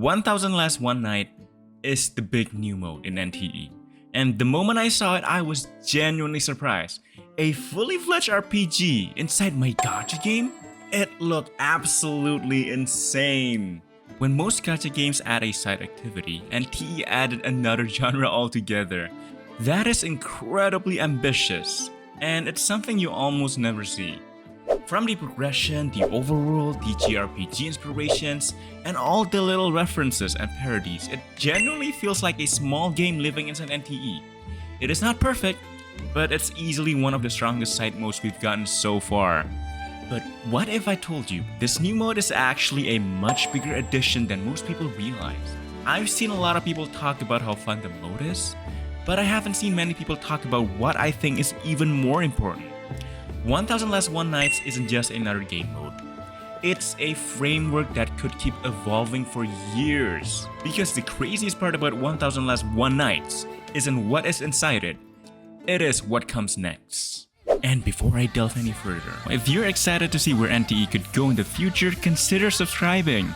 1000 Last One Night is the big new mode in NTE. And the moment I saw it, I was genuinely surprised. A fully fledged RPG inside my gacha game? It looked absolutely insane. When most gacha games add a side activity, NTE added another genre altogether. That is incredibly ambitious, and it's something you almost never see. From the progression, the overworld, the JRPG inspirations, and all the little references and parodies, it genuinely feels like a small game living inside NTE. It is not perfect, but it's easily one of the strongest side modes we've gotten so far. But what if I told you this new mode is actually a much bigger addition than most people realize? I've seen a lot of people talk about how fun the mode is, but I haven't seen many people talk about what I think is even more important. 1000 Last One Nights isn't just another game mode. It's a framework that could keep evolving for years. Because the craziest part about 1000 Last One Nights isn't what is inside it, it is what comes next. And before I delve any further, if you're excited to see where NTE could go in the future, consider subscribing.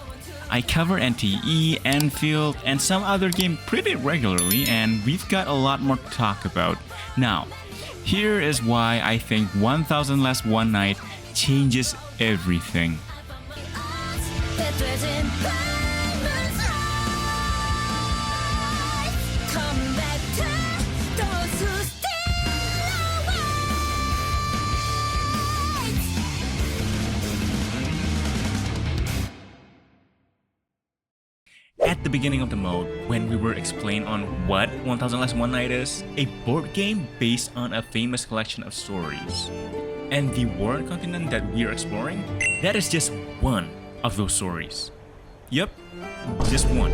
I cover NTE, Enfield, and some other game pretty regularly, and we've got a lot more to talk about. Now, here is why I think 1000 Last One Night changes everything. At the beginning of the mode, when we were explained on what 1000 Last One Night is, a board game based on a famous collection of stories. And the world continent that we are exploring, that is just one of those stories. Yep, just one.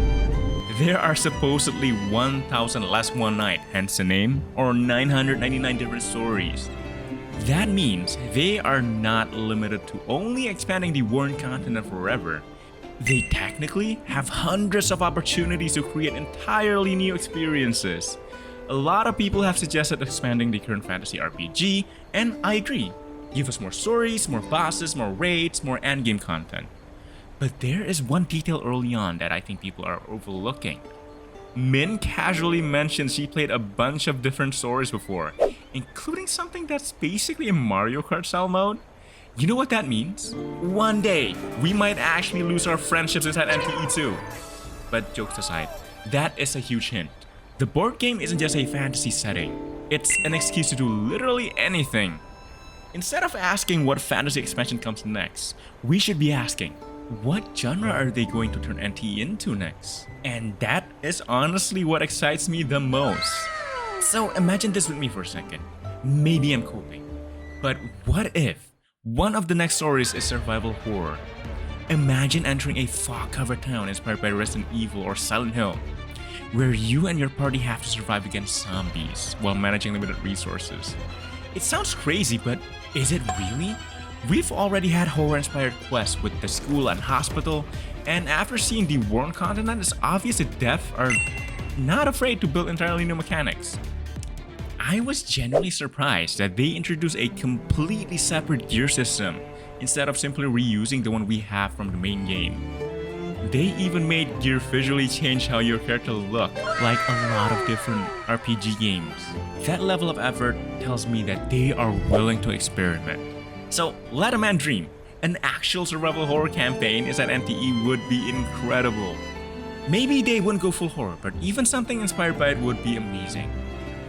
There are supposedly 1000 Last One Night, hence the name, or 999 different stories. That means they are not limited to only expanding the world continent forever. They technically have hundreds of opportunities to create entirely new experiences. A lot of people have suggested expanding the current fantasy RPG, and I agree. Give us more stories, more bosses, more raids, more endgame content. But there is one detail early on that I think people are overlooking. Min casually mentioned she played a bunch of different stories before, including something that's basically a Mario Kart style mode. You know what that means? One day, we might actually lose our friendships inside NTE too. But jokes aside, that is a huge hint. The board game isn't just a fantasy setting, it's an excuse to do literally anything. Instead of asking what fantasy expansion comes next, we should be asking, what genre are they going to turn NTE into next? And that is honestly what excites me the most. So imagine this with me for a second. Maybe I'm coping. But what if one of the next stories is survival horror? Imagine entering a fog-covered town inspired by Resident Evil or Silent Hill, where you and your party have to survive against zombies while managing limited resources. It sounds crazy, but is it really? We've already had horror-inspired quests with the school and hospital, and after seeing the world continent, it's obvious the devs are not afraid to build entirely new mechanics. I was genuinely surprised that they introduced a completely separate gear system instead of simply reusing the one we have from the main game. They even made gear visually change how your character looked, like a lot of different RPG games. That level of effort tells me that they are willing to experiment. So let a man dream. An actual survival horror campaign inside NTE would be incredible. Maybe they wouldn't go full horror, but even something inspired by it would be amazing.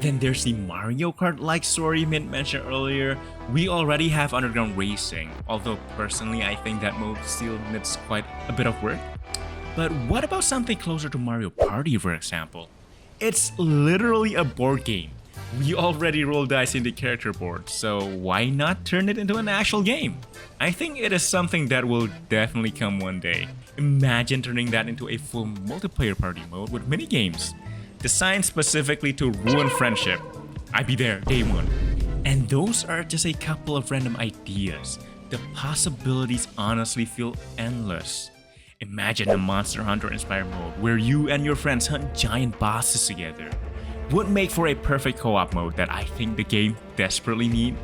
Then there's the Mario Kart-like story Mint mentioned earlier. We already have underground racing, although personally I think that mode still needs quite a bit of work. But what about something closer to Mario Party, for example? It's literally a board game. We already roll dice in the character board, so why not turn it into an actual game? I think it is something that will definitely come one day. Imagine turning that into a full multiplayer party mode with minigames, designed specifically to ruin friendship. I'd be there day one. And those are just a couple of random ideas. The possibilities honestly feel endless. Imagine a Monster Hunter inspired mode where you and your friends hunt giant bosses together. Would make for a perfect co-op mode that I think the game desperately needs.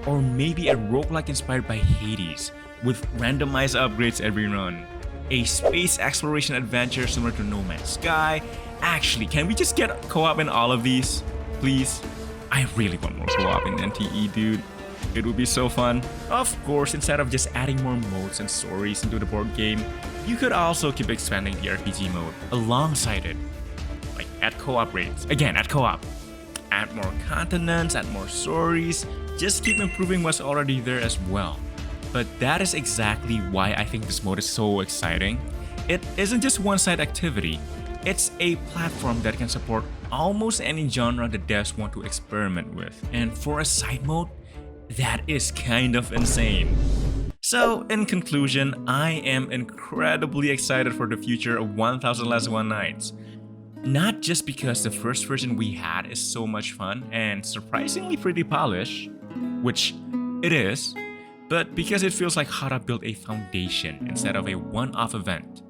Or maybe a roguelike inspired by Hades with randomized upgrades every run. a space exploration adventure similar to No Man's Sky. Actually, can we just get co-op in all of these, please? I really want more co-op in NTE, dude. It would be so fun. Of course, instead of just adding more modes and stories into the board game, you could also keep expanding the RPG mode alongside it. Like add co-op raids. Again, add co-op. Add more continents, add more stories. Just keep improving what's already there as well. But that is exactly why I think this mode is so exciting. It isn't just one-side activity. It's a platform that can support almost any genre the devs want to experiment with. And for a side mode, that is kind of insane. So, in conclusion, I am incredibly excited for the future of 1000 Last One Nights. Not just because the first version we had is so much fun and surprisingly pretty polished, which it is, but because it feels like Hotta built a foundation instead of a one-off event.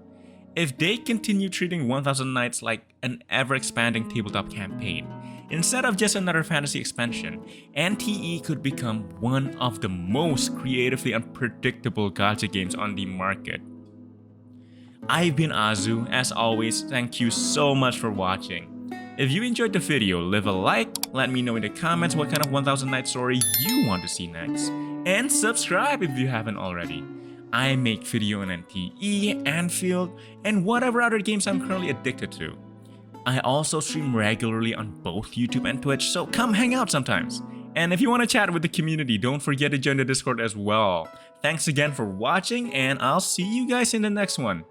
If they continue treating 1000 Nights like an ever-expanding tabletop campaign, instead of just another fantasy expansion, NTE could become one of the most creatively unpredictable gacha games on the market. I've been Azu. As always, thank you so much for watching. If you enjoyed the video, leave a like, let me know in the comments what kind of 1000 Nights story you want to see next, and subscribe if you haven't already. I make video on NTE, Anfield, and whatever other games I'm currently addicted to. I also stream regularly on both YouTube and Twitch, so come hang out sometimes. And if you want to chat with the community, don't forget to join the Discord as well. Thanks again for watching, and I'll see you guys in the next one.